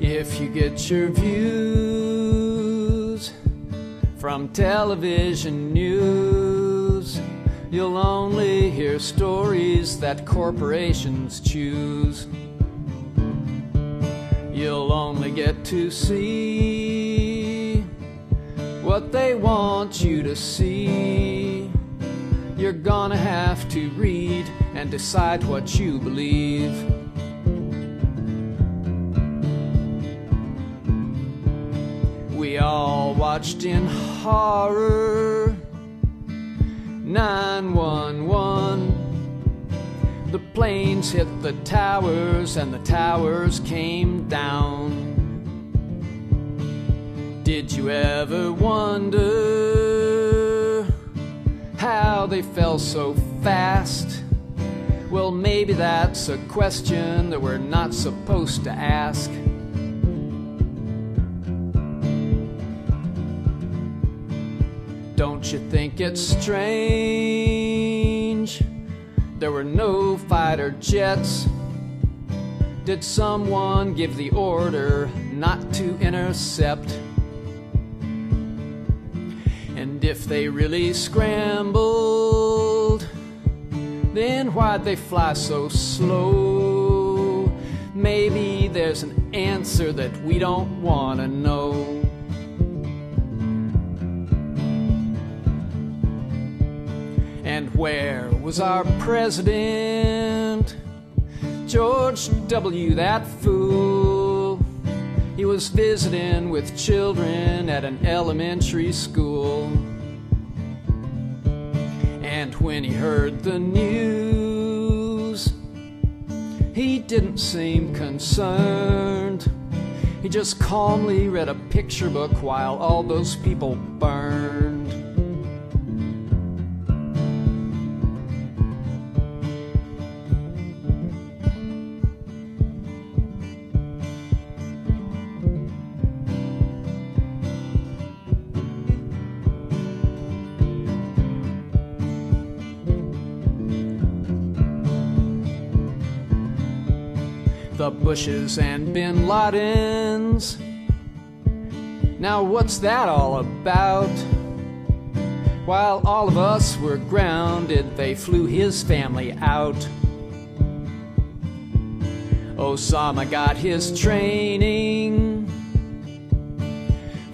If you get your views from television news, you'll only hear stories that corporations choose. You'll only get to see what they want you to see. You're gonna have to read and decide what you believe. We all watched in horror 911. The planes hit the towers and the towers came down. Did you ever wonder how they fell so fast? Well, maybe that's a question that we're not supposed to ask. Don't you think it's strange there were no fighter jets? Did someone give the order not to intercept? And if they really scrambled, then why'd they fly so slow? Maybe there's an answer that we don't want to know. And where was our president? George W., that fool. He was visiting with children at an elementary school. And when he heard the news, he didn't seem concerned. He just calmly read a picture book while all those people burned. The Bushes and Bin Ladens. Now what's that all about? While all of us were grounded, they flew his family out. Osama got his training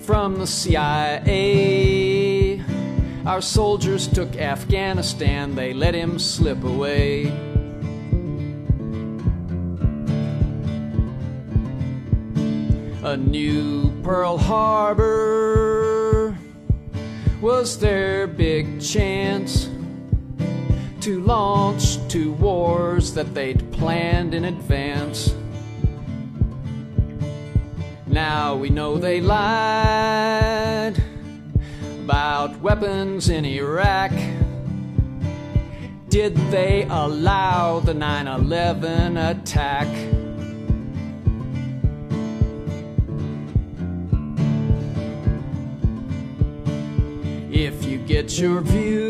from the CIA. Our soldiers took Afghanistan, they let him slip away. A new Pearl Harbor was their big chance to launch 2 wars that they'd planned in advance. Now we know they lied about weapons in Iraq. Did they allow the 9/11 attack? If you get your views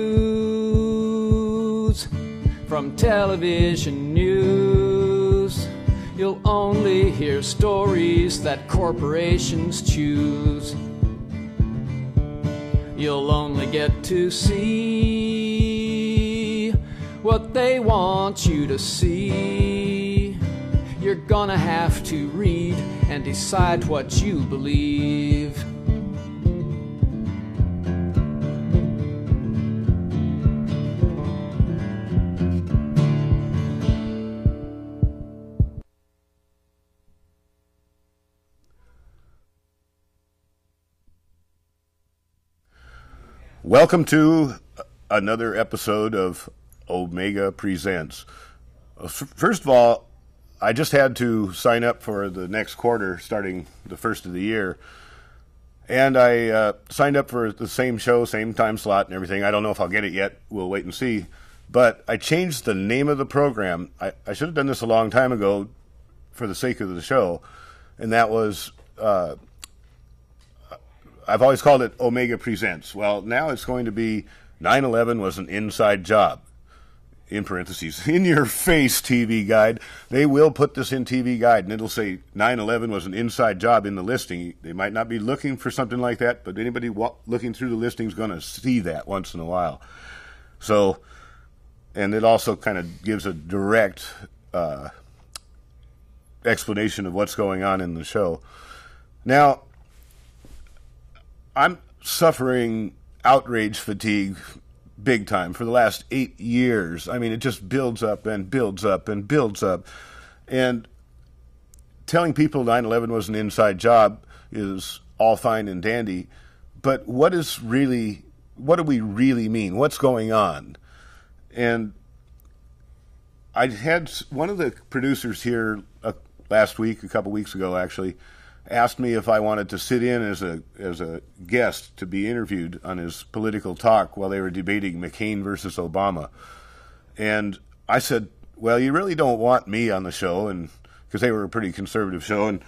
from television news, you'll only hear stories that corporations choose. You'll only get to see what they want you to see. You're gonna have to read and decide what you believe. Welcome to another episode of Omega Presents. First of all, I just had to sign up for the next quarter starting the first of the year. And I signed up for the same show, same time slot and everything. I don't know if I'll get it yet. We'll wait and see. But I changed the name of the program. I should have done this a long time ago for the sake of the show, and that was, I've always called it Omega Presents. Well, now it's going to be 9/11 was an inside job. In parentheses, in your face TV guide. They will put this in TV guide, and it'll say 9/11 was an inside job in the listing. They might not be looking for something like that, but anybody looking through the listing is going to see that once in a while. So, and it also kind of gives a direct explanation of what's going on in the show. Now, I'm suffering outrage fatigue big time for the last 8 years. I mean, it just builds up and builds up and builds up. And telling people 9/11 was an inside job is all fine and dandy, but what do we really mean? What's going on? And I had one of the producers here last week, a couple weeks ago actually, asked me if I wanted to sit in as a guest to be interviewed on his political talk while they were debating McCain versus Obama. And I said, well, you really don't want me on the show, and because they were a pretty conservative show. And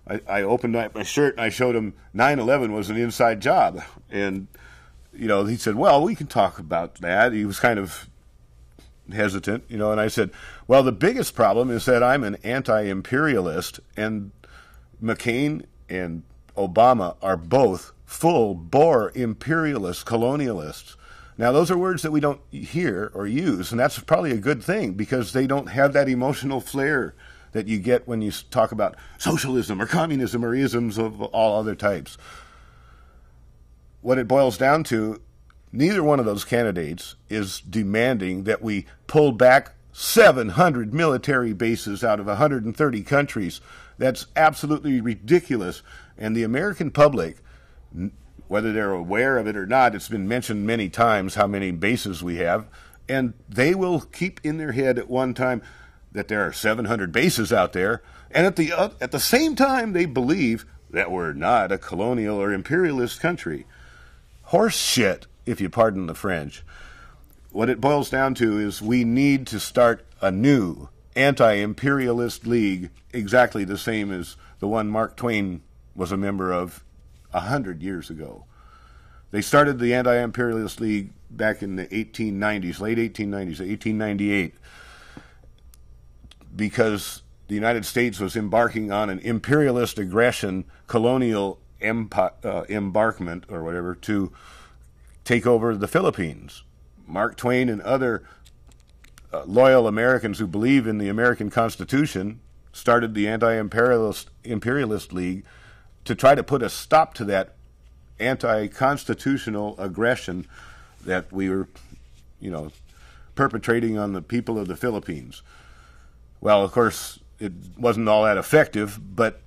I opened up my shirt and I showed him 9/11 was an inside job. And, he said, well, we can talk about that. He was kind of hesitant, and I said, well, the biggest problem is that I'm an anti-imperialist, and McCain and Obama are both full-bore imperialist colonialists. Now, those are words that we don't hear or use, and that's probably a good thing because they don't have that emotional flair that you get when you talk about socialism or communism or isms of all other types. What it boils down to, neither one of those candidates is demanding that we pull back 700 military bases out of 130 countries. That's absolutely ridiculous. And the American public, whether they're aware of it or not, it's been mentioned many times how many bases we have, and they will keep in their head at one time that there are 700 bases out there, and at the same time they believe that we're not a colonial or imperialist country. Horse shit, if you pardon the French. What it boils down to is we need to start a new anti-imperialist league, exactly the same as the one Mark Twain was a member of 100 years ago. They started the Anti-Imperialist League back in the 1890s, late 1890s, 1898, because the United States was embarking on an imperialist aggression, colonial embarkment, or whatever, to take over the Philippines. Mark Twain and other loyal Americans who believe in the American Constitution started the Anti-Imperialist League to try to put a stop to that anti-constitutional aggression that we were, perpetrating on the people of the Philippines. Well, of course, it wasn't all that effective, but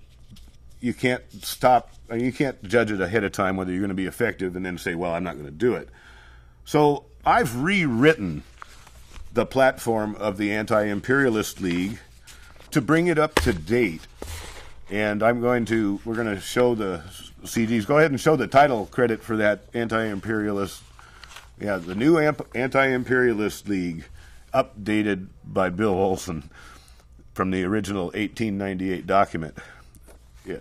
you can't judge it ahead of time whether you're going to be effective and then say, well, I'm not going to do it. So I've rewritten the platform of the Anti-Imperialist League to bring it up to date. And we're going to show the CDs. Go ahead and show the title credit for that Anti-Imperialist. Yeah, the new Anti-Imperialist League, updated by Bill Olson from the original 1898 document. Yeah.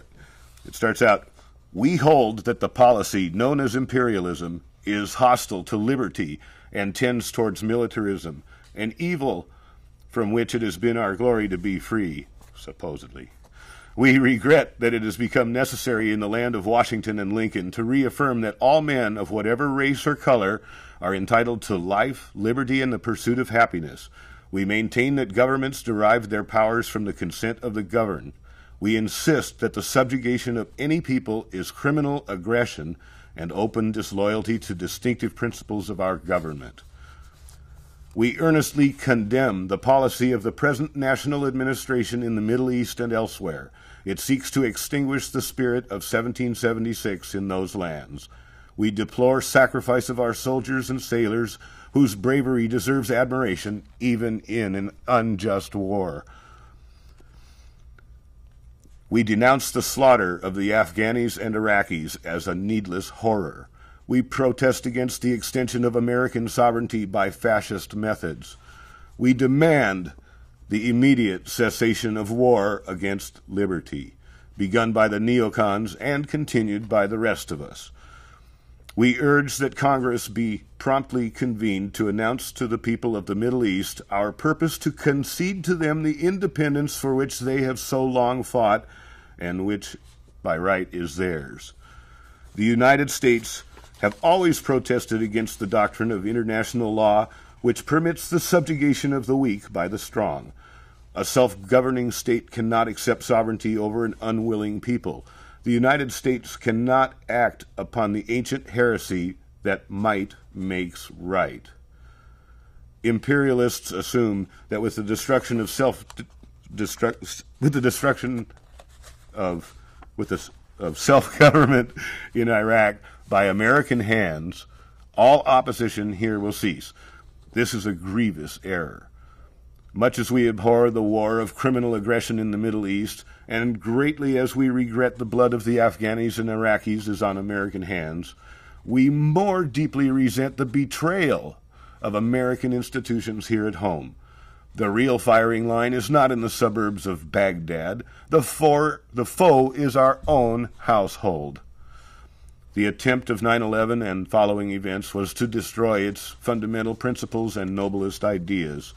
It starts out, we hold that the policy known as imperialism is hostile to liberty and tends towards militarism, an evil from which it has been our glory to be free, supposedly. We regret that it has become necessary in the land of Washington and Lincoln to reaffirm that all men of whatever race or color are entitled to life, liberty, and the pursuit of happiness. We maintain that governments derive their powers from the consent of the governed. We insist that the subjugation of any people is criminal aggression and open disloyalty to distinctive principles of our government. We earnestly condemn the policy of the present national administration in the Middle East and elsewhere. It seeks to extinguish the spirit of 1776 in those lands. We deplore sacrifice of our soldiers and sailors, whose bravery deserves admiration even in an unjust war. We denounce the slaughter of the Afghanis and Iraqis as a needless horror. We protest against the extension of American sovereignty by fascist methods. We demand the immediate cessation of war against liberty, begun by the neocons and continued by the rest of us. We urge that Congress be promptly convened to announce to the people of the Middle East our purpose to concede to them the independence for which they have so long fought and which, by right, is theirs. The United States have always protested against the doctrine of international law which permits the subjugation of the weak by the strong. A self-governing state cannot accept sovereignty over an unwilling people. The United States cannot act upon the ancient heresy that might makes right. Imperialists assume that with the destruction of self-government in Iraq by American hands, all opposition here will cease. This is a grievous error. Much as we abhor the war of criminal aggression in the Middle East, and greatly as we regret the blood of the Afghanis and Iraqis is on American hands, we more deeply resent the betrayal of American institutions here at home. The real firing line is not in the suburbs of Baghdad. The foe is our own household. The attempt of 9/11 and following events was to destroy its fundamental principles and noblest ideas.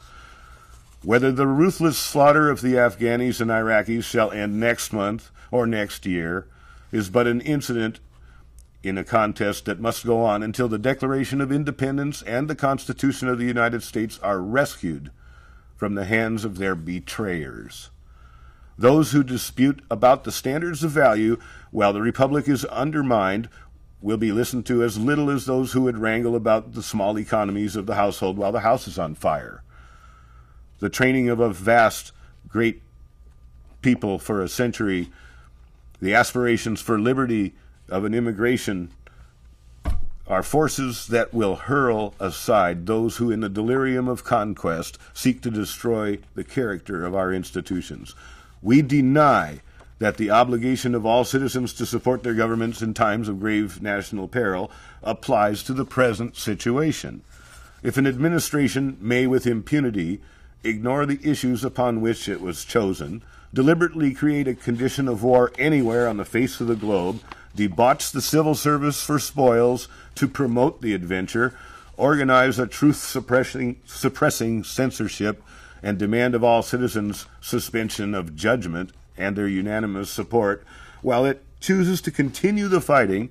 Whether the ruthless slaughter of the Afghanis and Iraqis shall end next month or next year is but an incident in a contest that must go on until the Declaration of Independence and the Constitution of the United States are rescued from the hands of their betrayers. Those who dispute about the standards of value while the Republic is undermined will be listened to as little as those who would wrangle about the small economies of the household while the house is on fire. The training of a vast, great people for a century, the aspirations for liberty of an immigration, are forces that will hurl aside those who in the delirium of conquest seek to destroy the character of our institutions. We deny that the obligation of all citizens to support their governments in times of grave national peril applies to the present situation. If an administration may with impunity ignore the issues upon which it was chosen, deliberately create a condition of war anywhere on the face of the globe, debauch the civil service for spoils to promote the adventure, organize a truth-suppressing censorship, and demand of all citizens suspension of judgment and their unanimous support, while it chooses to continue the fighting,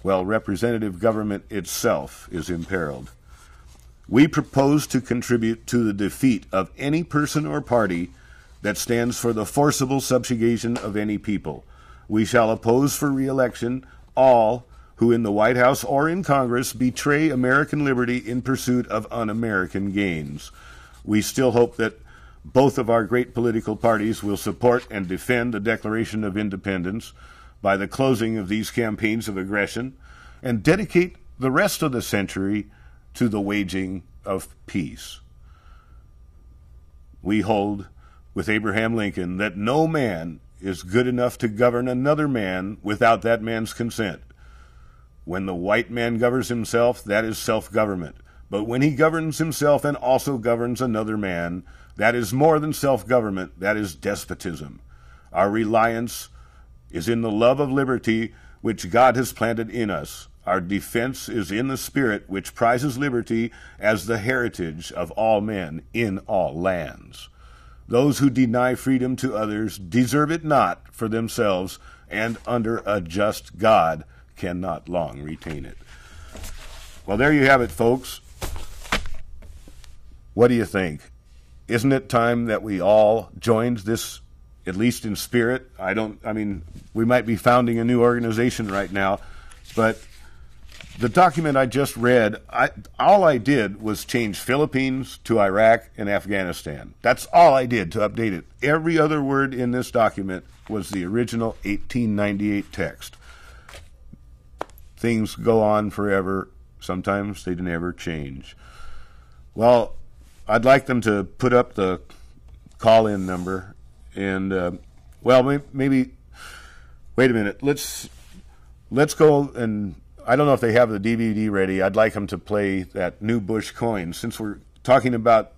while representative government itself is imperiled. We propose to contribute to the defeat of any person or party that stands for the forcible subjugation of any people. We shall oppose for re-election all who in the White House or in Congress betray American liberty in pursuit of un-American gains. We still hope that both of our great political parties will support and defend the Declaration of Independence by the closing of these campaigns of aggression and dedicate the rest of the century to the waging of peace. We hold with Abraham Lincoln that no man is good enough to govern another man without that man's consent. When the white man governs himself, that is self-government. But when he governs himself and also governs another man, that is more than self-government, that is despotism. Our reliance is in the love of liberty which God has planted in us. Our defense is in the spirit which prizes liberty as the heritage of all men in all lands. Those who deny freedom to others deserve it not for themselves, and under a just God cannot long retain it. Well, there you have it, folks. What do you think? Isn't it time that we all joined this, at least in spirit? We might be founding a new organization right now, but the document I just read, all I did was change Philippines to Iraq and Afghanistan. That's all I did to update it. Every other word in this document was the original 1898 text. Things go on forever. Sometimes they never change. Well, I'd like them to put up the call-in number. And, maybe, wait a minute. Let's go and... I don't know if they have the DVD ready. I'd like them to play that new Bush coin. Since we're talking about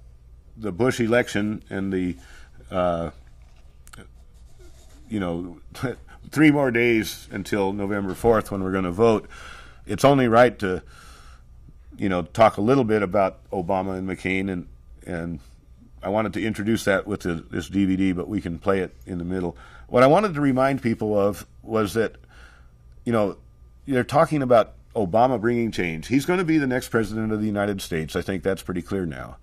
the Bush election and the, 3 more days until November 4th when we're going to vote, it's only right to, talk a little bit about Obama and McCain, and I wanted to introduce that with this DVD, but we can play it in the middle. What I wanted to remind people of was that, they're talking about Obama bringing change. He's going to be the next president of the United States. I think that's pretty clear now,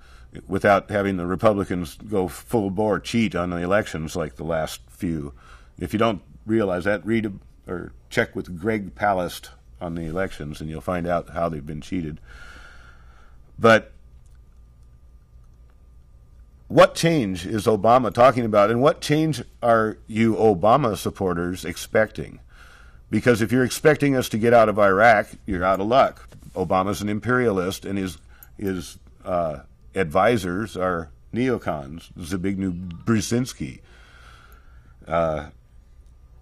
without having the Republicans go full bore cheat on the elections like the last few. If you don't realize that, read or check with Greg Palast on the elections, and you'll find out how they've been cheated. But what change is Obama talking about, and what change are you Obama supporters expecting? Because if you're expecting us to get out of Iraq, you're out of luck. Obama's an imperialist, and his advisors are neocons, Zbigniew Brzezinski.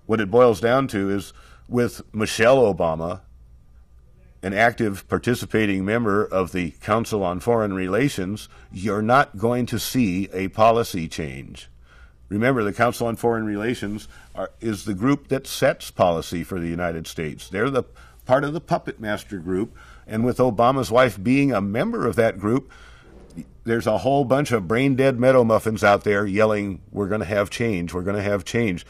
What it boils down to is, with Michelle Obama, an active participating member of the Council on Foreign Relations, you're not going to see a policy change. Remember, the Council on Foreign Relations is the group that sets policy for the United States. They're the part of the puppet master group, and with Obama's wife being a member of that group, there's a whole bunch of brain-dead meadow muffins out there yelling, we're going to have change, we're going to have change.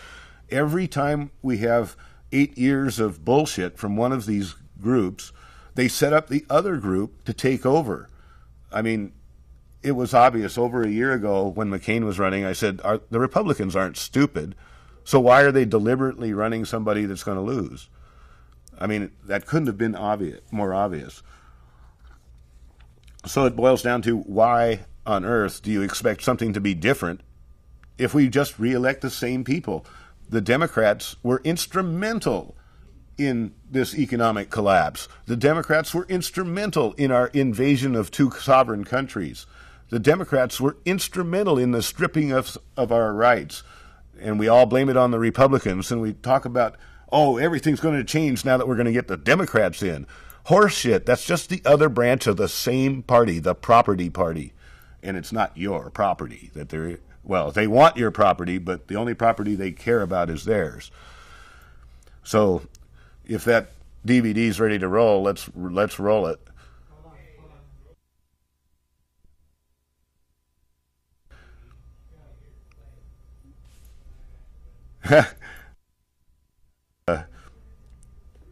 Every time we have 8 years of bullshit from one of these groups, they set up the other group to take over. I mean, it was obvious over a year ago when McCain was running. I said, the Republicans aren't stupid, so why are they deliberately running somebody that's going to lose? I mean, that couldn't have been more obvious. So it boils down to, why on earth do you expect something to be different if we just reelect the same people? The Democrats were instrumental in this economic collapse. The Democrats were instrumental in our invasion of 2 sovereign countries. The Democrats were instrumental in the stripping of our rights. And we all blame it on the Republicans, and we talk about, everything's going to change now that we're going to get the Democrats in. Horseshit. That's just the other branch of the same party, the property party. And it's not your property. They want your property, but the only property they care about is theirs. So if that DVD's ready to roll, let's roll it.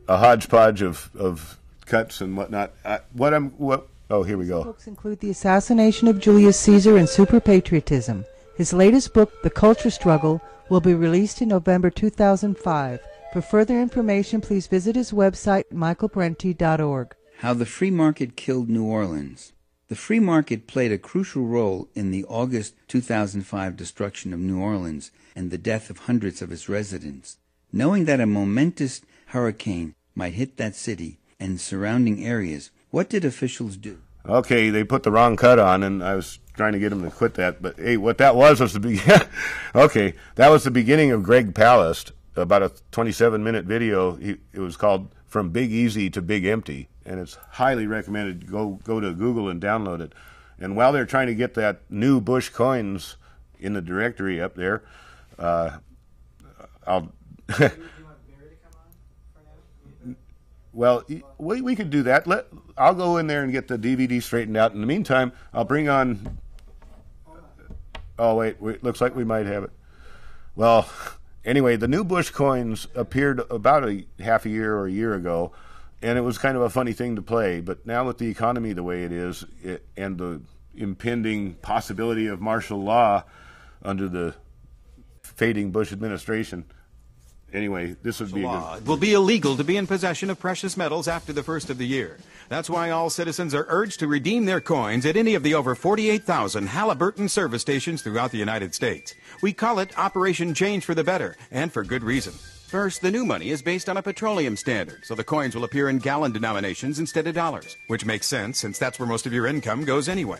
A hodgepodge of cuts and whatnot. Here we go. Books include The Assassination of Julius Caesar and Super Patriotism. His latest book, The Culture Struggle, will be released in November 2005. For further information, please visit his website, michaelbrenti.org. How the Free Market Killed New Orleans. The free market played a crucial role in the August 2005 destruction of New Orleans and the death of hundreds of its residents. Knowing that a momentous hurricane might hit that city and surrounding areas, what did officials do? Okay, they put the wrong cut on, and I was trying to get them to quit that. But hey, what that was the beginning. Okay, that was the beginning of Greg Palast, about a 27-minute video. It was called From Big Easy to Big Empty, and it's highly recommended. Go to Google and download it. And while they're trying to get that new Bush coins in the directory up there, I'll. Well, we could do that. I'll go in there and get the DVD straightened out. In the meantime, I'll bring on. Oh wait, looks like we might have it. Well, anyway, the new Bush coins appeared about half a year or a year ago, and it was kind of a funny thing to play. But now with the economy the way it is, and the impending possibility of martial law under the fading Bush administration. Anyway, this would be It will be illegal to be in possession of precious metals after the first of the year. That's why all citizens are urged to redeem their coins at any of the over 48,000 Halliburton service stations throughout the United States. We call it Operation Change for the Better, and for good reason. First, the new money is based on a petroleum standard, so the coins will appear in gallon denominations instead of dollars, which makes sense since that's where most of your income goes anyway.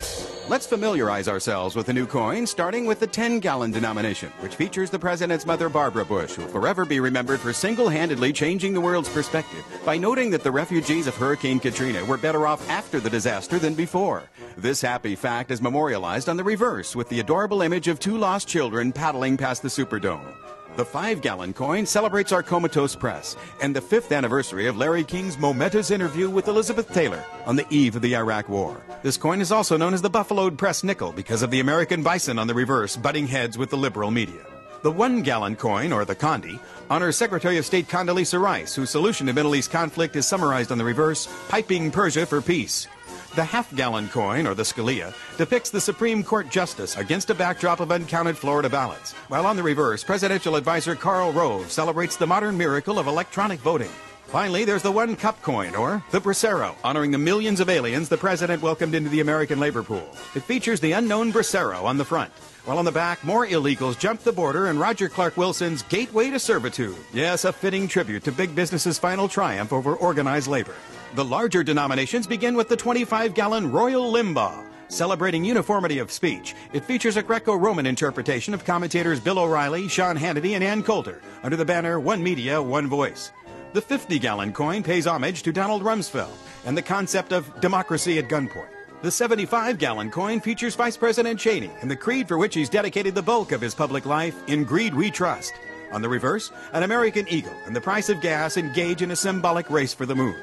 Let's familiarize ourselves with the new coin, starting with the 10-gallon denomination, which features the president's mother, Barbara Bush, who will forever be remembered for single-handedly changing the world's perspective by noting that the refugees of Hurricane Katrina were better off after the disaster than before. This happy fact is memorialized on the reverse with the adorable image of two lost children paddling past the Superdome. The 5-gallon coin celebrates our comatose press and the 5th anniversary of Larry King's momentous interview with Elizabeth Taylor on the eve of the Iraq War. This coin is also known as the buffaloed press nickel because of the American bison on the reverse butting heads with the liberal media. The 1-gallon coin, or the Condi, honors Secretary of State Condoleezza Rice, whose solution to Middle East conflict is summarized on the reverse, piping Persia for peace. The half-gallon coin, or the Scalia, depicts the Supreme Court justice against a backdrop of uncounted Florida ballots, while on the reverse, presidential advisor Karl Rove celebrates the modern miracle of electronic voting. Finally, there's the 1-cup coin, or the Bracero, honoring the millions of aliens the president welcomed into the American labor pool. It features the unknown Bracero on the front, while on the back, more illegals jump the border in Roger Clark Wilson's Gateway to Servitude. Yes, a fitting tribute to big business's final triumph over organized labor. The larger denominations begin with the 25-gallon Royal Limbaugh. Celebrating uniformity of speech, it features a Greco-Roman interpretation of commentators Bill O'Reilly, Sean Hannity, and Ann Coulter under the banner One Media, One Voice. The 50-gallon coin pays homage to Donald Rumsfeld and the concept of democracy at gunpoint. The 75-gallon coin features Vice President Cheney and the creed for which he's dedicated the bulk of his public life, In Greed We Trust. On the reverse, an American eagle and the price of gas engage in a symbolic race for the moon.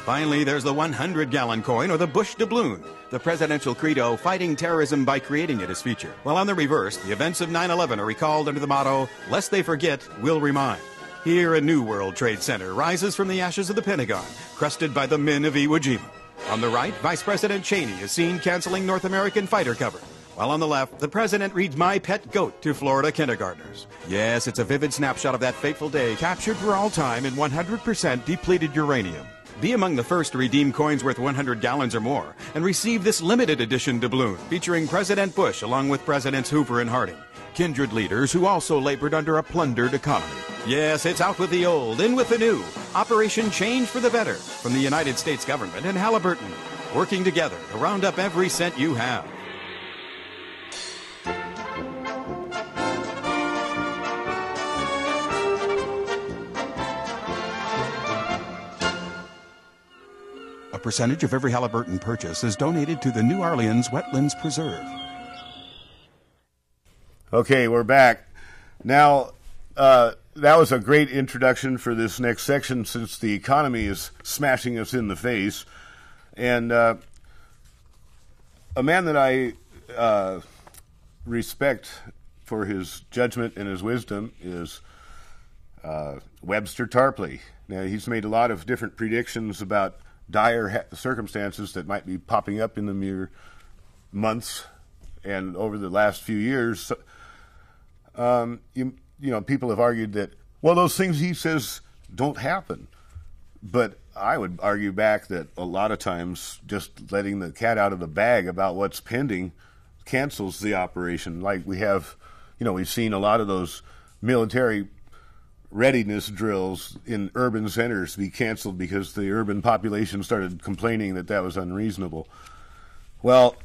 Finally, there's the 100-gallon coin, or the Bush doubloon. The presidential credo, fighting terrorism by creating it, is featured. While on the reverse, the events of 9/11 are recalled under the motto, lest they forget, we'll remind. Here, a new World Trade Center rises from the ashes of the Pentagon, crusted by the men of Iwo Jima. On the right, Vice President Cheney is seen canceling North American fighter cover, while on the left, the president reads My Pet Goat to Florida kindergartners. Yes, it's a vivid snapshot of that fateful day, captured for all time in 100% depleted uranium. Be among the first to redeem coins worth 100 gallons or more, and receive this limited edition doubloon, featuring President Bush along with Presidents Hoover and Harding, kindred leaders who also labored under a plundered economy. Yes, it's out with the old, in with the new. Operation Change for the Better, from the United States government and Halliburton, working together to round up every cent you have. A percentage of every Halliburton purchase is donated to the New Orleans Wetlands Preserve. Okay, we're back. Now, that was a great introduction for this next section since the economy is smashing us in the face. And a man that I respect for his judgment and his wisdom is Webster Tarpley. Now, he's made a lot of different predictions about dire circumstances that might be popping up in the mere months and over the last few years. You know, people have argued that, well, those things he says don't happen. But I would argue back that a lot of times just letting the cat out of the bag about what's pending cancels the operation. Like we have, you know, we've seen a lot of those military readiness drills in urban centers be canceled because the urban population started complaining that that was unreasonable. Well,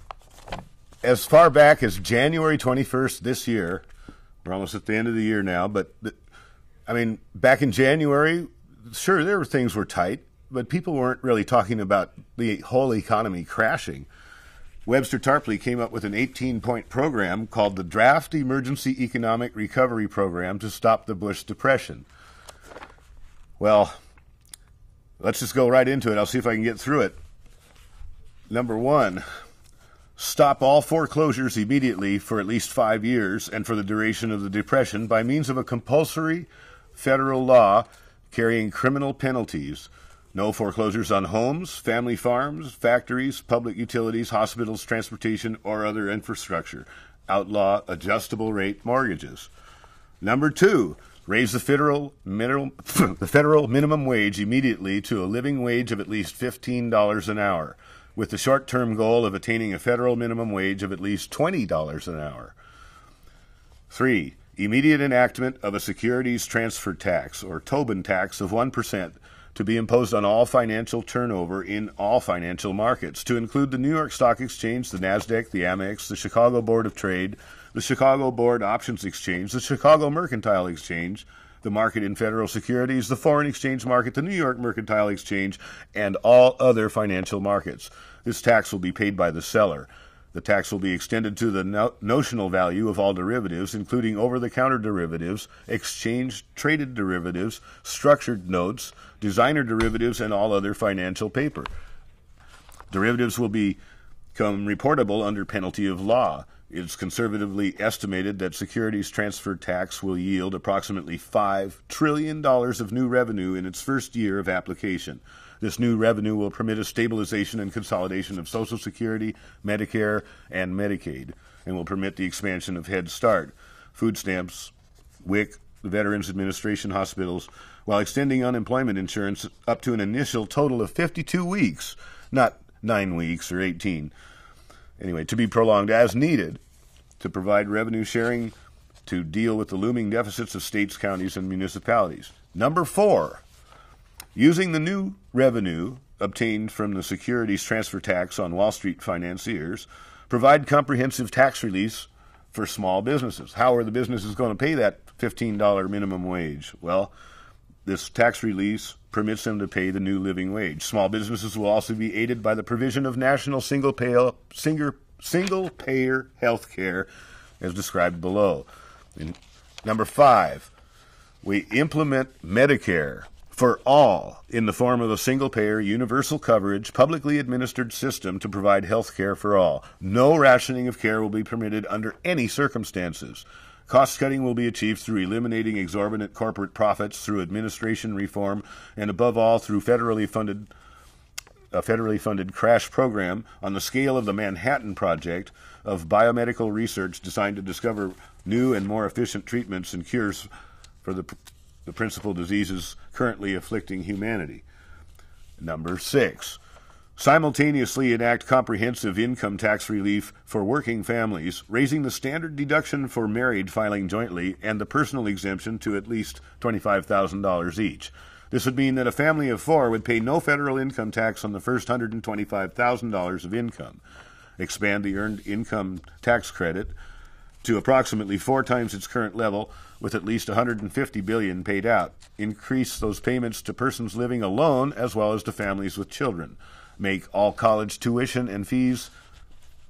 as far back as January 21st this year, we're almost at the end of the year now, but I mean, back in January, sure, there were things were tight, but people weren't really talking about the whole economy crashing. Webster Tarpley came up with an 18-point program called the Draft Emergency Economic Recovery Program to stop the Bush Depression. Well, let's just go right into it. I'll see if I can get through it. Number 1, stop all foreclosures immediately for at least 5 years and for the duration of the Depression by means of a compulsory federal law carrying criminal penalties. No foreclosures on homes, family farms, factories, public utilities, hospitals, transportation, or other infrastructure. Outlaw adjustable rate mortgages. Number 2, raise the federal minimum wage immediately to a living wage of at least $15 an hour, with the short-term goal of attaining a federal minimum wage of at least $20 an hour. 3, Immediate enactment of a securities transfer tax, or Tobin tax, of 1% to be imposed on all financial turnover in all financial markets, to include the New York Stock Exchange, the NASDAQ, the Amex, the Chicago Board of Trade, the Chicago Board Options Exchange, the Chicago Mercantile Exchange, the market in federal securities, the foreign exchange market, the New York Mercantile Exchange, and all other financial markets. This tax will be paid by the seller. The tax will be extended to the notional value of all derivatives, including over-the-counter derivatives, exchange-traded derivatives, structured notes, designer derivatives, and all other financial paper. Derivatives will become reportable under penalty of law. It's conservatively estimated that securities transfer tax will yield approximately $5 trillion of new revenue in its first year of application. This new revenue will permit a stabilization and consolidation of Social Security, Medicare, and Medicaid, and will permit the expansion of Head Start, food stamps, WIC, the Veterans Administration hospitals, while extending unemployment insurance up to an initial total of 52 weeks, not 9 weeks or 18. Anyway, to be prolonged as needed to provide revenue sharing to deal with the looming deficits of states, counties, and municipalities. Number 4, using the new revenue obtained from the securities transfer tax on Wall Street financiers, provide comprehensive tax release for small businesses. How are the businesses going to pay that $15 minimum wage? Well, this tax release permits them to pay the new living wage. Small businesses will also be aided by the provision of national single-payer health care, as described below. Number 5, we implement Medicare for all in the form of a single-payer, universal coverage, publicly administered system to provide health care for all. No rationing of care will be permitted under any circumstances. Cost-cutting will be achieved through eliminating exorbitant corporate profits, through administration reform, and above all through a federally funded crash program on the scale of the Manhattan Project of biomedical research designed to discover new and more efficient treatments and cures for the principal diseases currently afflicting humanity. Number 6, simultaneously enact comprehensive income tax relief for working families, raising the standard deduction for married filing jointly and the personal exemption to at least $25,000 each. This would mean that a family of 4 would pay no federal income tax on the first $125,000 of income. Expand the earned income tax credit to approximately 4 times its current level, with at least $150 billion paid out. Increase those payments to persons living alone as well as to families with children. Make all college tuition and fees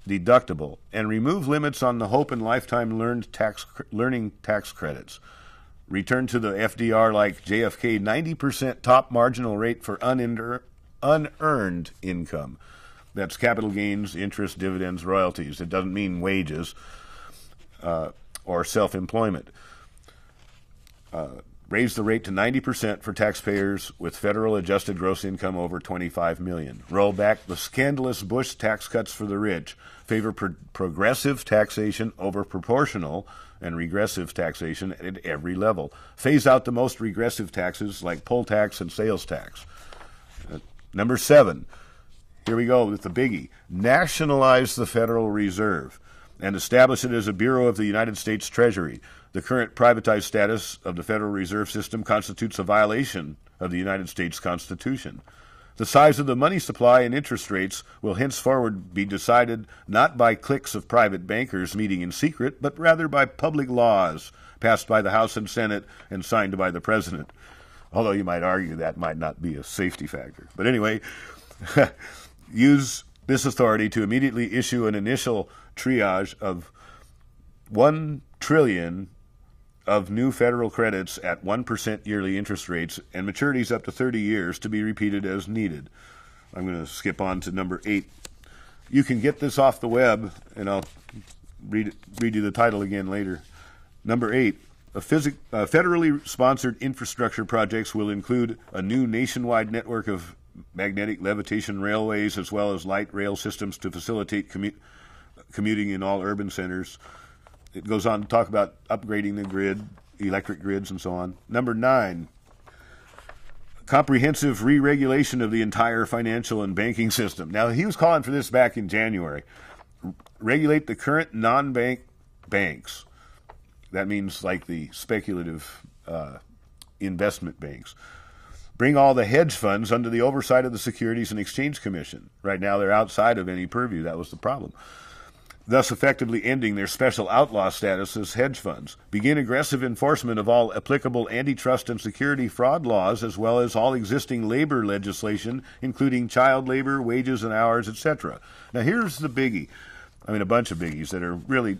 deductible, and remove limits on the Hope and Lifetime Learning tax credits. Return to the FDR-like JFK 90% top marginal rate for unearned income. That's capital gains, interest, dividends, royalties. It doesn't mean wages or self-employment. Raise the rate to 90% for taxpayers with federal adjusted gross income over $25 million. Roll back the scandalous Bush tax cuts for the rich. Favor progressive taxation over proportional and regressive taxation at every level. Phase out the most regressive taxes like poll tax and sales tax. Number 7, here we go with the biggie. Nationalize the Federal Reserve and establish it as a bureau of the United States Treasury. The current privatized status of the Federal Reserve System constitutes a violation of the United States Constitution. The size of the money supply and interest rates will henceforward be decided not by cliques of private bankers meeting in secret, but rather by public laws passed by the House and Senate and signed by the President. Although you might argue that might not be a safety factor. But anyway, use this authority to immediately issue an initial triage of $1 trillion of new federal credits at 1% yearly interest rates and maturities up to 30 years to be repeated as needed. I'm going to skip on to number 8. You can get this off the web, and I'll read you the title again later. Number 8, federally sponsored infrastructure projects will include a new nationwide network of magnetic levitation railways as well as light rail systems to facilitate commuting in all urban centers. It goes on to talk about upgrading the grid, electric grids, and so on. Number 9, comprehensive re-regulation of the entire financial and banking system. Now, he was calling for this back in January. Regulate the current non-bank banks. That means like the speculative investment banks. Bring all the hedge funds under the oversight of the Securities and Exchange Commission. Right now they're outside of any purview. That was the problem. Thus effectively ending their special outlaw status as hedge funds. Begin aggressive enforcement of all applicable antitrust and security fraud laws, as well as all existing labor legislation, including child labor, wages and hours, etc. Now here's the biggie. I mean, a bunch of biggies that are really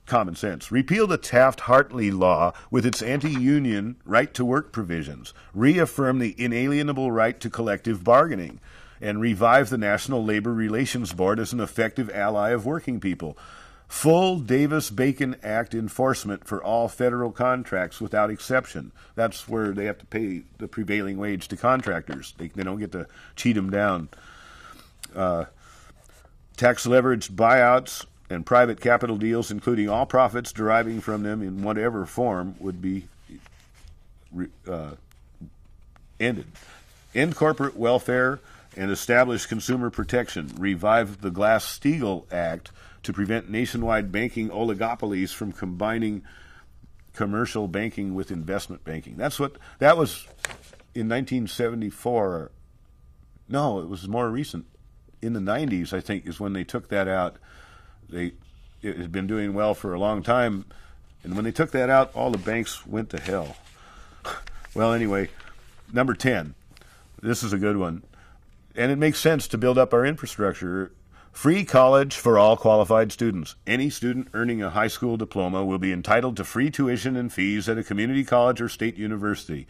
common sense. Repeal the Taft-Hartley law with its anti-union right-to-work provisions. Reaffirm the inalienable right to collective bargaining. And revive the National Labor Relations Board as an effective ally of working people. Full Davis-Bacon Act enforcement for all federal contracts without exception. That's where they have to pay the prevailing wage to contractors. They don't get to cheat them down. Tax-leveraged buyouts and private capital deals, including all profits deriving from them in whatever form, would be ended. End corporate welfare and establish consumer protection. Revive the Glass-Steagall Act to prevent nationwide banking oligopolies from combining commercial banking with investment banking. That was in 1974. No, it was more recent. In the 90s, I think, is when they took that out. It had been doing well for a long time, and when they took that out, all the banks went to hell. Well, anyway, number 10. This is a good one. And it makes sense to build up our infrastructure. Free college for all qualified students. Any student earning a high school diploma will be entitled to free tuition and fees at a community college or state university.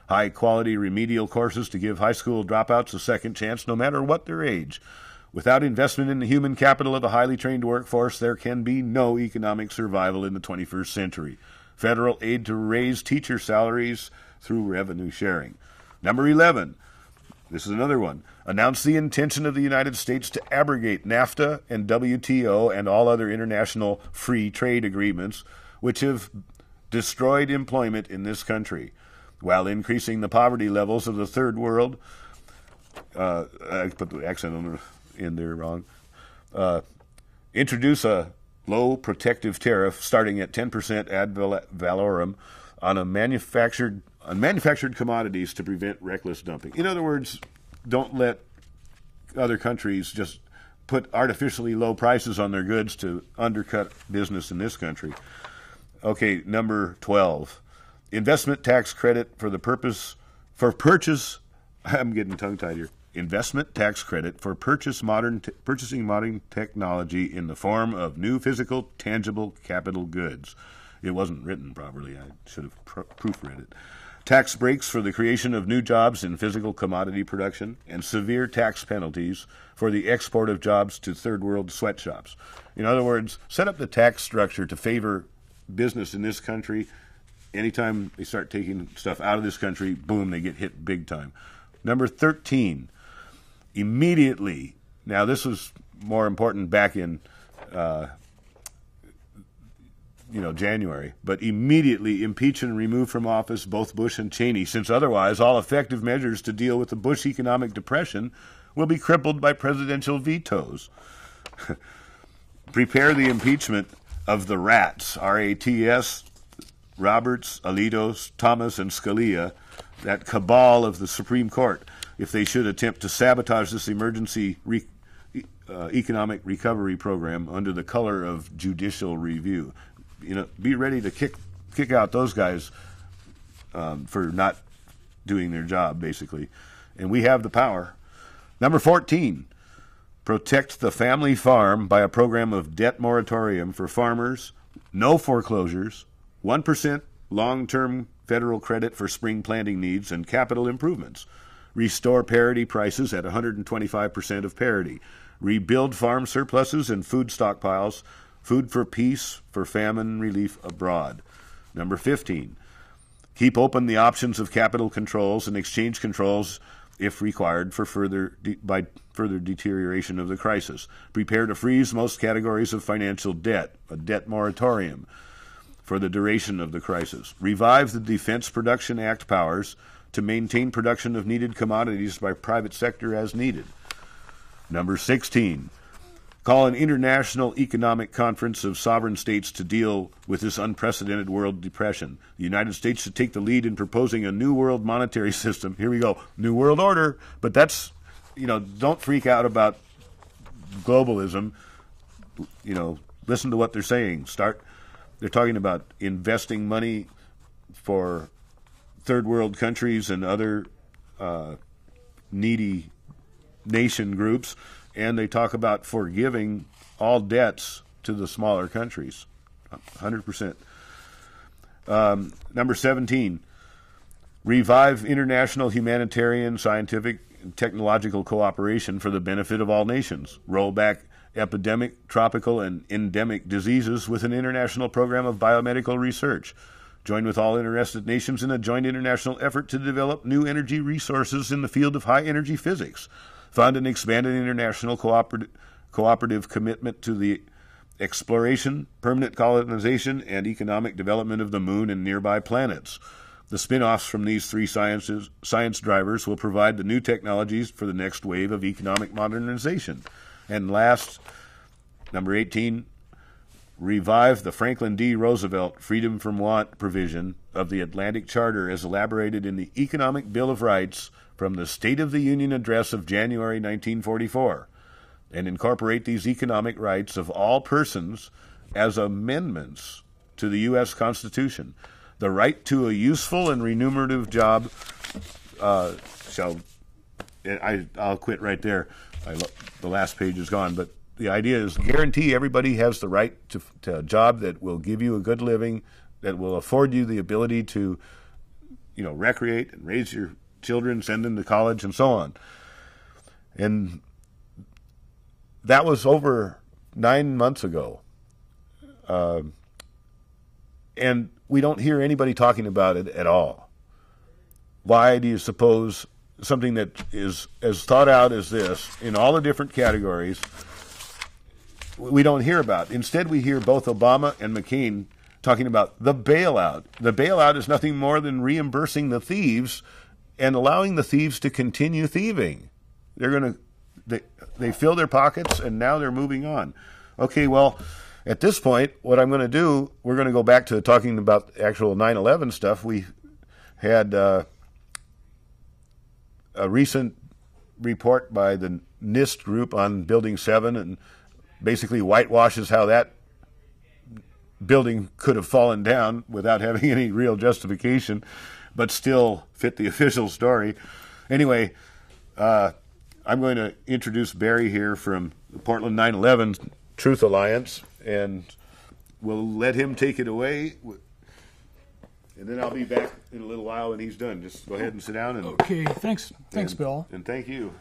High-quality remedial courses to give high school dropouts a second chance no matter what their age. Without investment in the human capital of a highly trained workforce, there can be no economic survival in the 21st century. Federal aid to raise teacher salaries through revenue sharing. Number 11. This is another one. Announce the intention of the United States to abrogate NAFTA and WTO and all other international free trade agreements which have destroyed employment in this country, while increasing the poverty levels of the third world. I put the accent in there wrong. Introduce a low protective tariff starting at 10% ad valorem on manufactured commodities to prevent reckless dumping. In other words, don't let other countries just put artificially low prices on their goods to undercut business in this country. Okay, number 12. Investment tax credit for purchase. I'm getting tongue-tied here. Investment tax credit for purchasing modern technology in the form of new physical, tangible capital goods. It wasn't written properly. I should have proofread it. Tax breaks for the creation of new jobs in physical commodity production, and severe tax penalties for the export of jobs to third world sweatshops. In other words, set up the tax structure to favor business in this country. Anytime they start taking stuff out of this country, boom, they get hit big time. Number 13, immediately. Now, this was more important back in January, but immediately impeach and remove from office both Bush and Cheney, since otherwise all effective measures to deal with the Bush economic depression will be crippled by presidential vetoes. Prepare the impeachment of the rats, R-A-T-S, Roberts, Alito, Thomas, and Scalia, that cabal of the Supreme Court, if they should attempt to sabotage this emergency economic recovery program under the color of judicial review. Be ready to kick out those guys for not doing their job, basically. And we have the power. Number 14, protect the family farm by a program of debt moratorium for farmers, no foreclosures, 1% long-term federal credit for spring planting needs and capital improvements. Restore parity prices at 125% of parity. Rebuild farm surpluses and food stockpiles. Food for peace, for famine relief abroad. Number 15, keep open the options of capital controls and exchange controls if required for further deterioration of the crisis. Prepare to freeze most categories of financial debt, a debt moratorium for the duration of the crisis. Revive the Defense Production Act powers to maintain production of needed commodities by private sector as needed. Number 16, Call an international economic conference of sovereign states to deal with this unprecedented world depression. The United States should take the lead in proposing a new world monetary system. Here we go, new world order. But that's, don't freak out about globalism. Listen to what they're saying. They're talking about investing money for third world countries and other needy nation groups. And they talk about forgiving all debts to the smaller countries, 100%. Number 17, revive international humanitarian, scientific, and technological cooperation for the benefit of all nations. Roll back epidemic, tropical, and endemic diseases with an international program of biomedical research. Join with all interested nations in a joint international effort to develop new energy resources in the field of high-energy physics. Fund and expand an international cooperative commitment to the exploration, permanent colonization, and economic development of the moon and nearby planets. The spin-offs from these three science drivers will provide the new technologies for the next wave of economic modernization. And last, number 18, revive the Franklin D. Roosevelt Freedom from Want provision of the Atlantic Charter as elaborated in the Economic Bill of Rights from the State of the Union Address of January 1944, and incorporate these economic rights of all persons as amendments to the U.S. Constitution. The right to a useful and remunerative job I'll quit right there. The last page is gone, but the idea is guarantee everybody has the right to a job that will give you a good living, that will afford you the ability to, recreate and raise your children, send them to college, and so on. And that was over 9 months ago. And we don't hear anybody talking about it at all. Why do you suppose something that is as thought out as this, in all the different categories, we don't hear about? Instead, we hear both Obama and McCain talking about the bailout. The bailout is nothing more than reimbursing the thieves and allowing the thieves to continue thieving. They fill their pockets, and now they're moving on. Okay, well, at this point, what I'm going to do, we're going to go back to talking about actual 9/11 stuff. We had a recent report by the NIST group on Building 7 and basically whitewashes how that building could have fallen down without having any real justification, but still fit the official story. Anyway, I'm going to introduce Barry here from the Portland 9/11 Truth Alliance, and we'll let him take it away. And then I'll be back in a little while when he's done. Just go ahead and sit down. Okay, thanks, Bill. And thank you.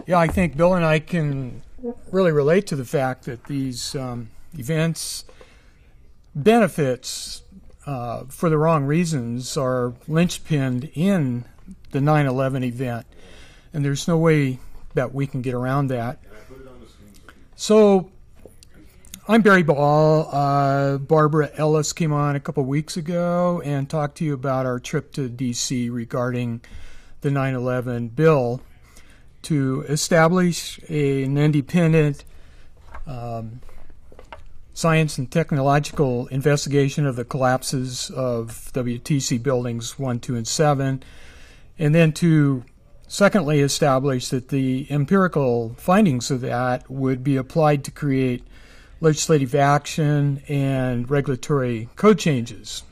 Yeah, I think Bill and I can really relate to the fact that these events, benefits for the wrong reasons, are linchpinned in the 9/11 event, and there's no way that we can get around that. So, I'm Barry Ball. Barbara Ellis came on a couple weeks ago and talked to you about our trip to D.C. regarding the 9/11 bill to establish an independent science and technological investigation of the collapses of WTC buildings 1, 2, and 7, and then to secondly establish that the empirical findings of that would be applied to create legislative action and regulatory code changes.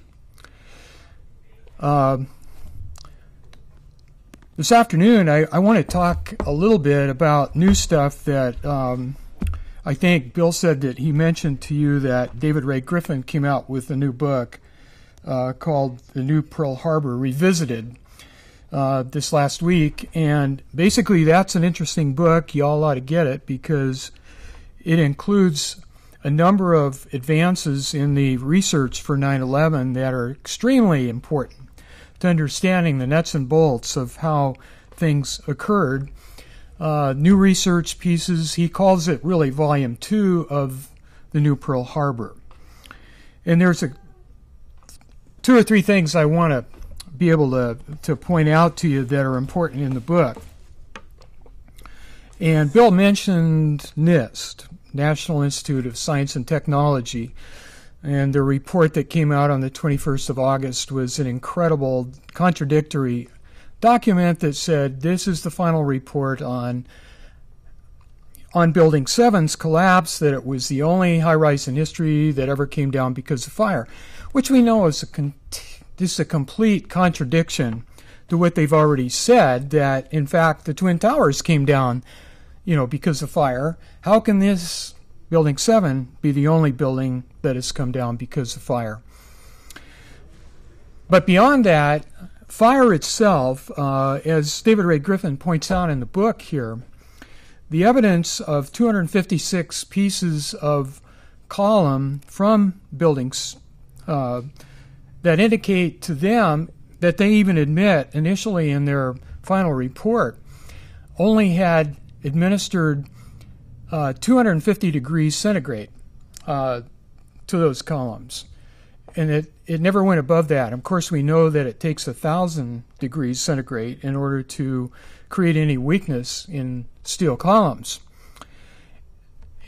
This afternoon, I want to talk a little bit about new stuff that I think Bill said that he mentioned to you that David Ray Griffin came out with a new book called The New Pearl Harbor Revisited this last week. And basically that's an interesting book. You all ought to get it because it includes a number of advances in the research for 9/11 that are extremely important to understanding the nuts and bolts of how things occurred. New research pieces, he calls it really Volume 2 of The New Pearl Harbor. And there's two or three things I want to be able to point out to you that are important in the book. And Bill mentioned NIST, National Institute of Science and Technology, and the report that came out on the 21st of August was an incredible, contradictory document that said this is the final report on Building 7's collapse, that it was the only high-rise in history that ever came down because of fire, which we know is a complete contradiction to what they've already said, that in fact the Twin Towers came down, because of fire. How can this Building 7 be the only building that has come down because of fire? But beyond that, fire itself, as David Ray Griffin points out in the book here, the evidence of 256 pieces of column from buildings that indicate to them that they even admit initially in their final report only had administered 250 degrees centigrade to those columns. And it never went above that. Of course, we know that it takes 1,000 degrees centigrade in order to create any weakness in steel columns.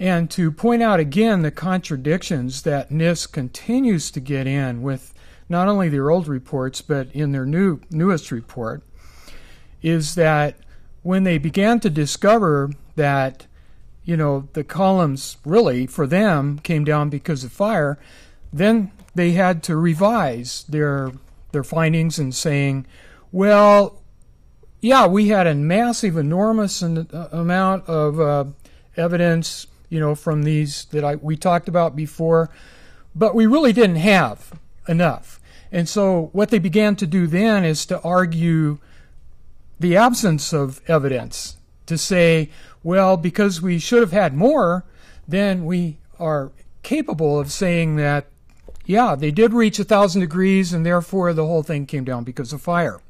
And to point out again the contradictions that NIST continues to get in with not only their old reports but in their newest report, is that when they began to discover that the columns really for them came down because of fire, then they had to revise their findings and saying, well, yeah, we had a massive, enormous amount of evidence, from these that we talked about before, but we really didn't have enough. And so what they began to do then is to argue the absence of evidence, to say, well, because we should have had more, then we are capable of saying that, yeah, they did reach 1,000 degrees and therefore the whole thing came down because of fire.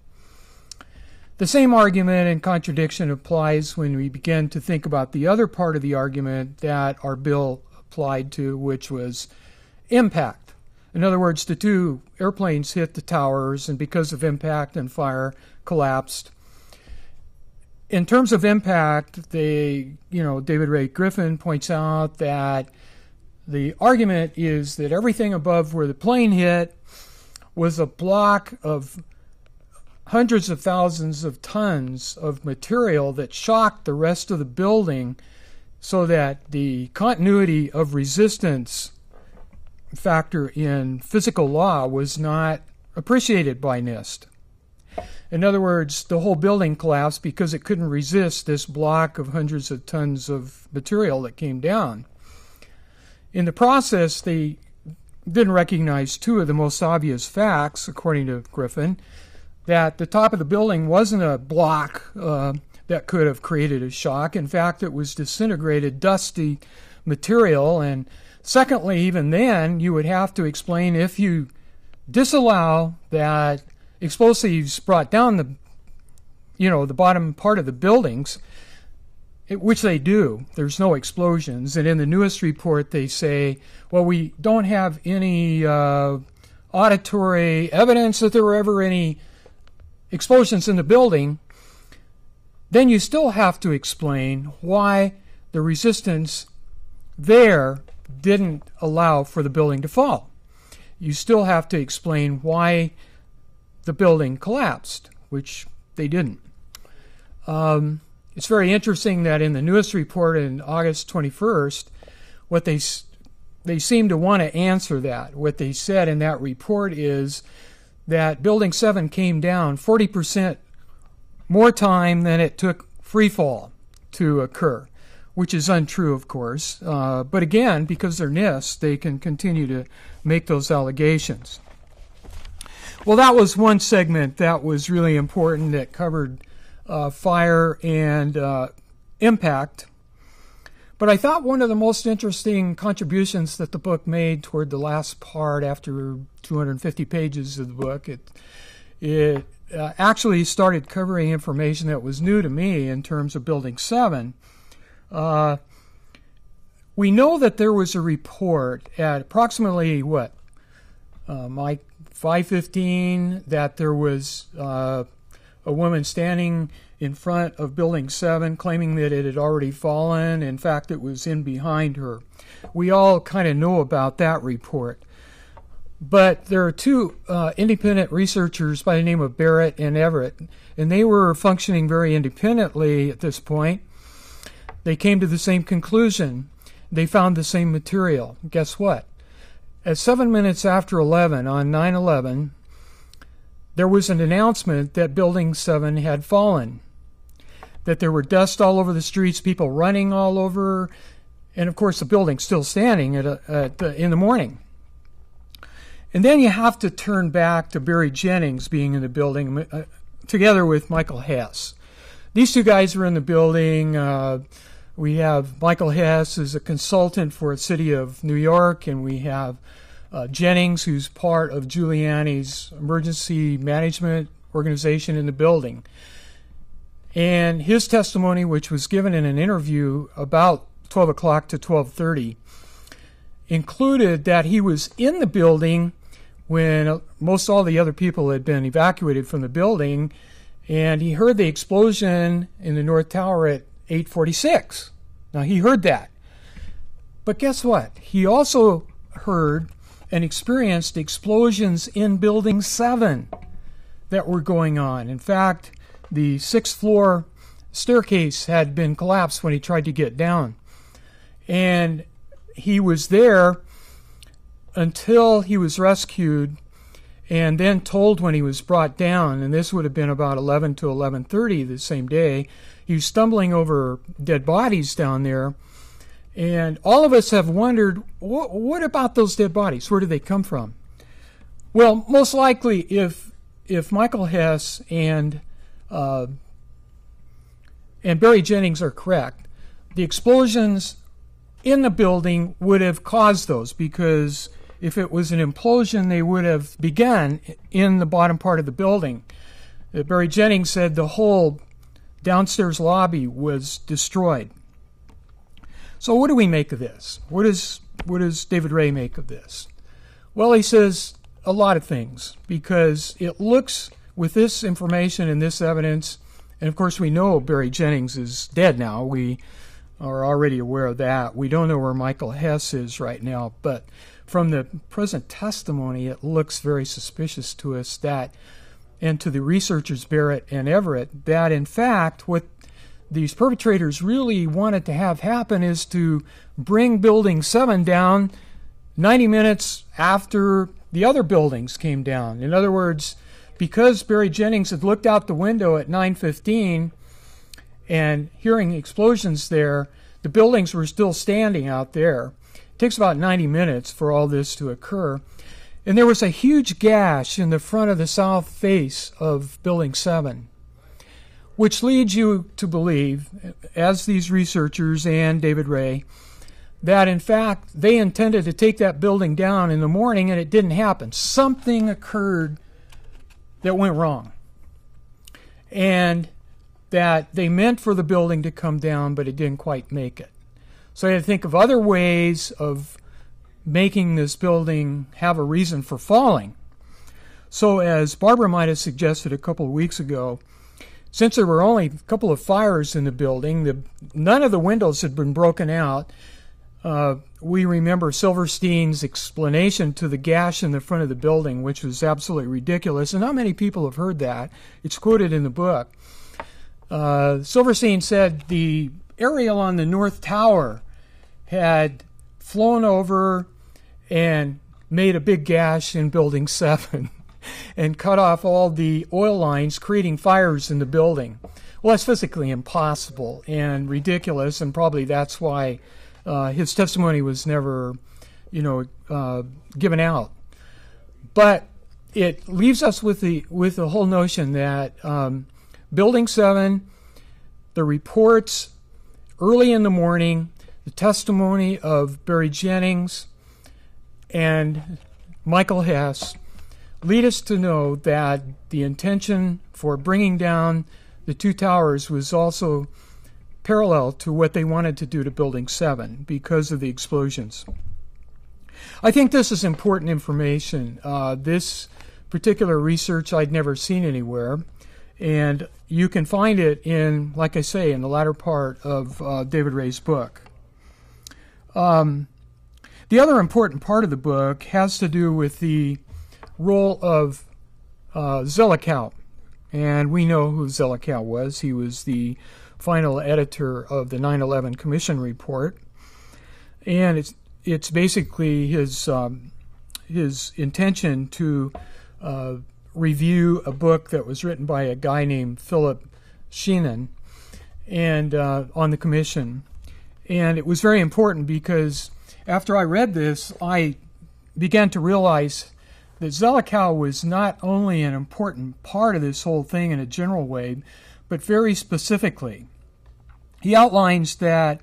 The same argument and contradiction applies when we begin to think about the other part of the argument that our bill applied to, which was impact. In other words, the two airplanes hit the towers and because of impact and fire collapsed. In terms of impact, David Ray Griffin points out that the argument is that everything above where the plane hit was a block of hundreds of thousands of tons of material that shocked the rest of the building so that the continuity of resistance factor in physical law was not appreciated by NIST. In other words, the whole building collapsed because it couldn't resist this block of hundreds of tons of material that came down. In the process, they didn't recognize two of the most obvious facts, according to Griffin, that the top of the building wasn't a block that could have created a shock. In fact, it was disintegrated, dusty material. And secondly, even then, you would have to explain, if you disallow that explosives brought down the bottom part of the buildings, which they do. There's no explosions. And in the newest report, they say, well, we don't have any auditory evidence that there were ever any explosions in the building. Then you still have to explain why the resistance there didn't allow for the building to fall. You still have to explain why the building collapsed, which they didn't. It's very interesting that in the newest report in August 21st, what they seem to want to answer that. What they said in that report is that Building 7 came down 40% more time than it took free fall to occur, which is untrue, of course. But again, because they're NIST, they can continue to make those allegations. Well, that was one segment that was really important that covered fire and impact. But I thought one of the most interesting contributions that the book made toward the last part, after 250 pages of the book, it actually started covering information that was new to me in terms of Building 7. We know that there was a report at approximately, Mike, 5:15, that there was a a woman standing in front of Building 7 claiming that it had already fallen. In fact, it was in behind her. We all kind of know about that report. But there are two independent researchers by the name of Barrett and Everett, and they were functioning very independently at this point. They came to the same conclusion. They found the same material. Guess what? At 7 minutes after 11 on 9/11, there was an announcement that Building 7 had fallen, that there were dust all over the streets, people running all over, and of course the building's still standing in the morning. And then you have to turn back to Barry Jennings being in the building together with Michael Hess. These two guys were in the building. We have Michael Hess as a consultant for the city of New York, and we have Jennings, who's part of Giuliani's emergency management organization in the building. And his testimony, which was given in an interview about 12 o'clock to 12:30, included that he was in the building when most all the other people had been evacuated from the building, and he heard the explosion in the North Tower at 8:46. Now, he heard that. But guess what? He also heard and experienced explosions in Building 7 that were going on. In fact, the 6th floor staircase had been collapsed when he tried to get down. And he was there until he was rescued and then told when he was brought down, and this would have been about 11 to 11:30 the same day. He was stumbling over dead bodies down there, and all of us have wondered, what about those dead bodies? Where did they come from? Well, most likely, if Michael Hess and Barry Jennings are correct, the explosions in the building would have caused those, because if it was an implosion, they would have begun in the bottom part of the building. Barry Jennings said the whole downstairs lobby was destroyed. So what do we make of this? What does David Ray make of this? Well, he says a lot of things, because it looks, with this information and this evidence, and of course we know Barry Jennings is dead now. We are already aware of that. We don't know where Michael Hess is right now, but from the present testimony, it looks very suspicious to us that, and to the researchers Barrett and Everett, that in fact what these perpetrators really wanted to have happen is to bring Building 7 down 90 minutes after the other buildings came down. In other words, because Barry Jennings had looked out the window at 9:15 and hearing explosions there, the buildings were still standing out there. It takes about 90 minutes for all this to occur. And there was a huge gash in the front of the south face of Building 7, which leads you to believe, as these researchers and David Ray, that in fact they intended to take that building down in the morning, and it didn't happen. Something occurred that went wrong, and that they meant for the building to come down, but it didn't quite make it. So I had to think of other ways of making this building have a reason for falling. So as Barbara might have suggested a couple of weeks ago, since there were only a couple of fires in the building, none of the windows had been broken out. We remember Silverstein's explanation to the gash in the front of the building, which was absolutely ridiculous, and not many people have heard that. It's quoted in the book. Silverstein said the aerial on the North Tower had flown over and made a big gash in Building 7 and cut off all the oil lines, creating fires in the building. Well, that's physically impossible and ridiculous, and probably that's why his testimony was never, given out. But it leaves us with the whole notion that Building 7, the reports early in the morning, the testimony of Barry Jennings and Michael Hess lead us to know that the intention for bringing down the two towers was also parallel to what they wanted to do to Building 7 because of the explosions. I think this is important information. This particular research I'd never seen anywhere, And you can find it in, like I say, in the latter part of David Ray's book. The other important part of the book has to do with the role of Zelikow. And we know who Zelikow was. He was the final editor of the 9/11 Commission report. And it's basically his intention to review a book that was written by a guy named Philip Sheenan and on the commission. And it was very important because after I read this, I began to realize that Zelikow was not only an important part of this whole thing in a general way, but very specifically. He outlines that,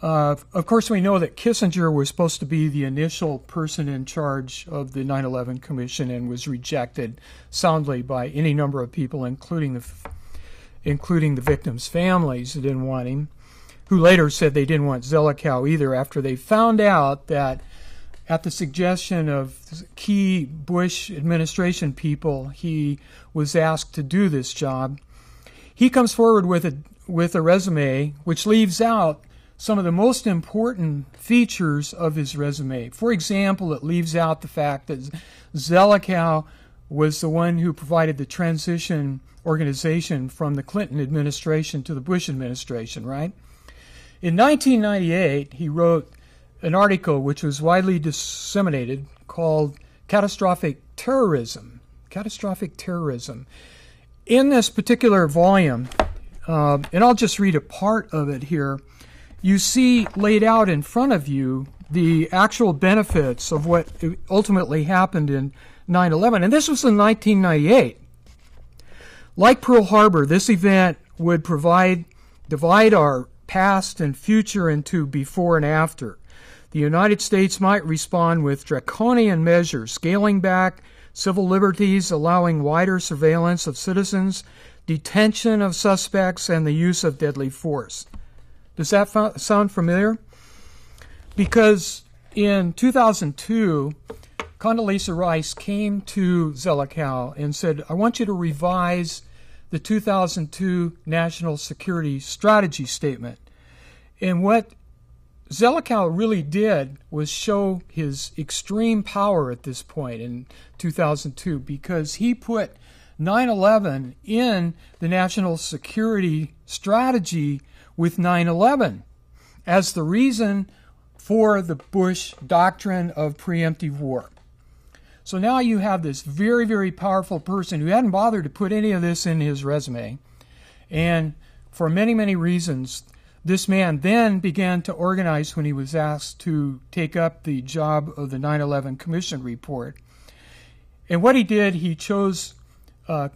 of course, we know that Kissinger was supposed to be the initial person in charge of the 9/11 Commission and was rejected soundly by any number of people, including the victims' families who didn't want him, who later said they didn't want Zelikow either after they found out that at the suggestion of key Bush administration people, he was asked to do this job. He comes forward with a resume which leaves out some of the most important features of his resume. For example, it leaves out the fact that Zelikow was the one who provided the transition organization from the Clinton administration to the Bush administration, right? In 1998, he wrote an article which was widely disseminated called Catastrophic Terrorism. Catastrophic Terrorism. In this particular volume, and I'll just read a part of it here, you see laid out in front of you the actual benefits of what ultimately happened in 9/11. And this was in 1998. Like Pearl Harbor, this event would divide our past and future into before and after. The United States might respond with draconian measures, scaling back civil liberties, allowing wider surveillance of citizens, detention of suspects, and the use of deadly force. Does that sound familiar? Because in 2002, Condoleezza Rice came to Zelikow and said, I want you to revise the 2002 National Security Strategy Statement. And what Zelikow really did was show his extreme power at this point in 2002 because he put 9/11 in the National Security Strategy with 9/11 as the reason for the Bush doctrine of preemptive war. So now you have this very, very powerful person who hadn't bothered to put any of this in his resume. And for many, many reasons, this man then began to organize when he was asked to take up the job of the 9/11 Commission report. And what he did, he chose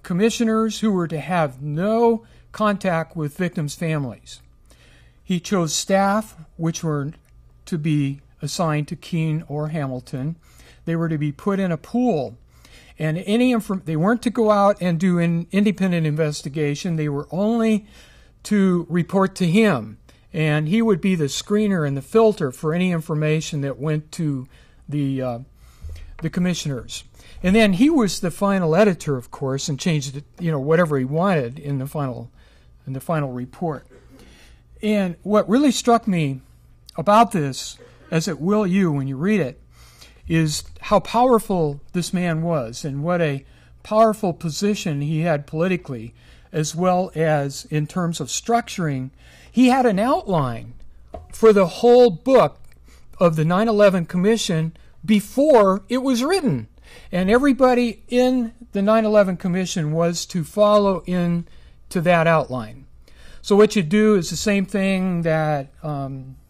commissioners who were to have no contact with victims' families. He chose staff which were to be assigned to Keene or Hamilton. They were to be put in a pool, and they weren't to go out and do an independent investigation. They were only to report to him, and he would be the screener and the filter for any information that went to the commissioners. And then he was the final editor, of course, and changed it, whatever he wanted in the final report. And what really struck me about this, as it will you when you read it, is how powerful this man was and what a powerful position he had politically, as well as in terms of structuring. He had an outline for the whole book of the 9/11 Commission before it was written. And everybody in the 9/11 Commission was to follow into that outline. So what you do is the same thing that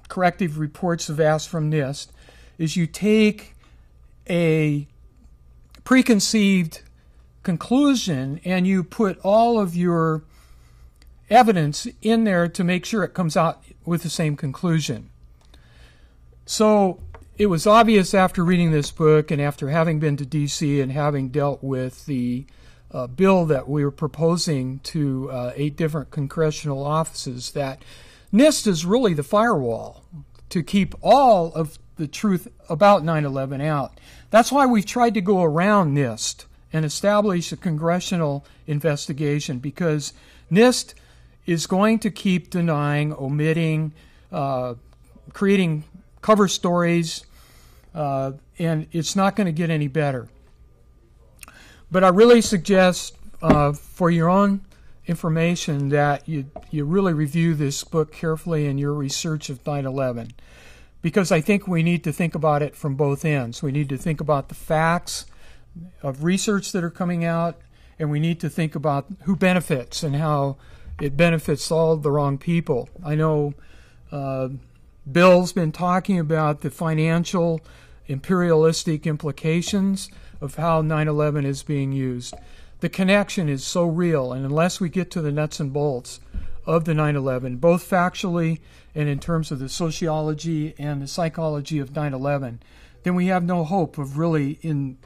corrective reports have asked from NIST, is you take a preconceived conclusion and you put all of your evidence in there to make sure it comes out with the same conclusion. So it was obvious after reading this book and after having been to D.C. and having dealt with the bill that we were proposing to 8 different congressional offices that NIST is really the firewall to keep all of the truth about 9/11 out. That's why we've tried to go around NIST and establish a congressional investigation, because NIST is going to keep denying, omitting, creating cover stories, and it's not going to get any better. But I really suggest, for your own information, that you really review this book carefully in your research of 9/11, because I think we need to think about it from both ends. We need to think about the facts of research that are coming out, and we need to think about who benefits and how it benefits all the wrong people. I know Bill's been talking about the financial imperialistic implications of how 9/11 is being used. The connection is so real, and unless we get to the nuts and bolts of the 9/11, both factually and in terms of the sociology and the psychology of 9/11, then we have no hope of really in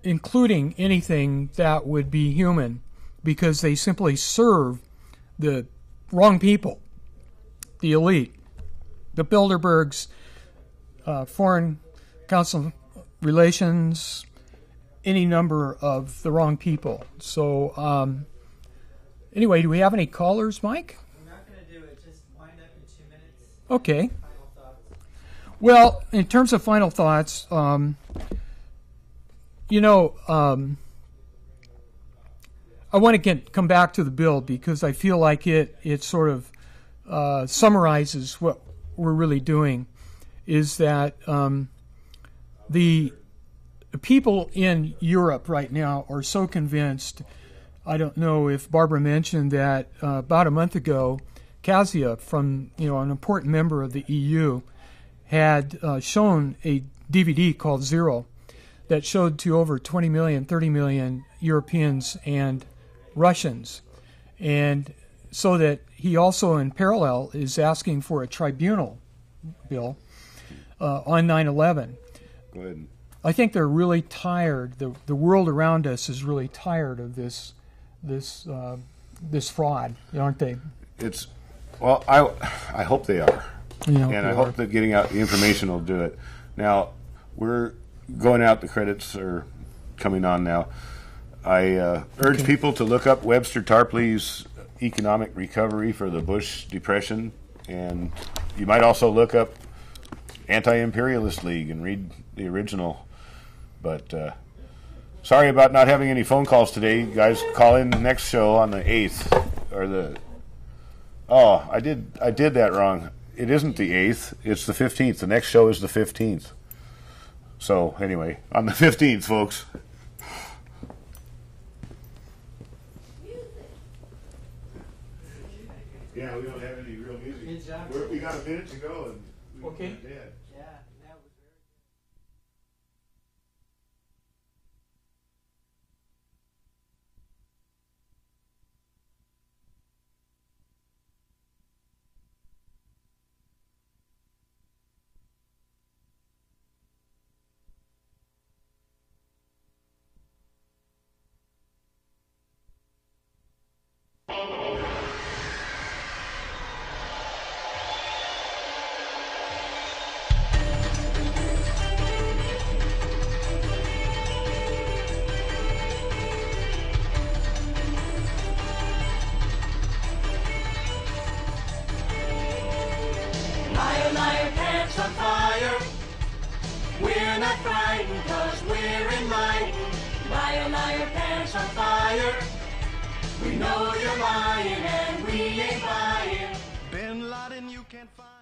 including anything that would be human, because they simply serve the wrong people, the elite, the Bilderbergs, Foreign Council Relations, any number of the wrong people. So anyway, do we have any callers, Mike? I'm not going to do it. Just wind up in 2 minutes. Okay. Final thoughts. Well, in terms of final thoughts, I want to come back to the bill, because I feel like it sort of summarizes what we're really doing, is that the people in Europe right now are so convinced. I don't know if Barbara mentioned that about a month ago, Kasia, from an important member of the EU, had shown a DVD called Zero that showed to over 20 million, 30 million Europeans and Russians. And so that he also, in parallel, is asking for a tribunal bill on 9/11. Go ahead. I think they're really tired. The world around us is really tired of this fraud, aren't they? Well, I hope they are, and I hope that getting out the information will do it. Now, we're going out. The credits are coming on now. I urge people to look up Webster Tarpley's Economic Recovery for the Bush Depression, and you might also look up Anti-Imperialist League and read the original. But sorry about not having any phone calls today. You guys, call in the next show on the 8th or the. Oh, I did that wrong. It isn't the 8th. It's the 15th. The next show is the 15th. So anyway, on the 15th, folks. Yeah, we don't have any real music. We got a minute to go, and we're dead. Yeah, that was very Liar, pants on fire. We're not frightened 'cause we're enlightened. Liar, pants on fire. We know you're lying and we ain't buying. Bin Laden, you can't find.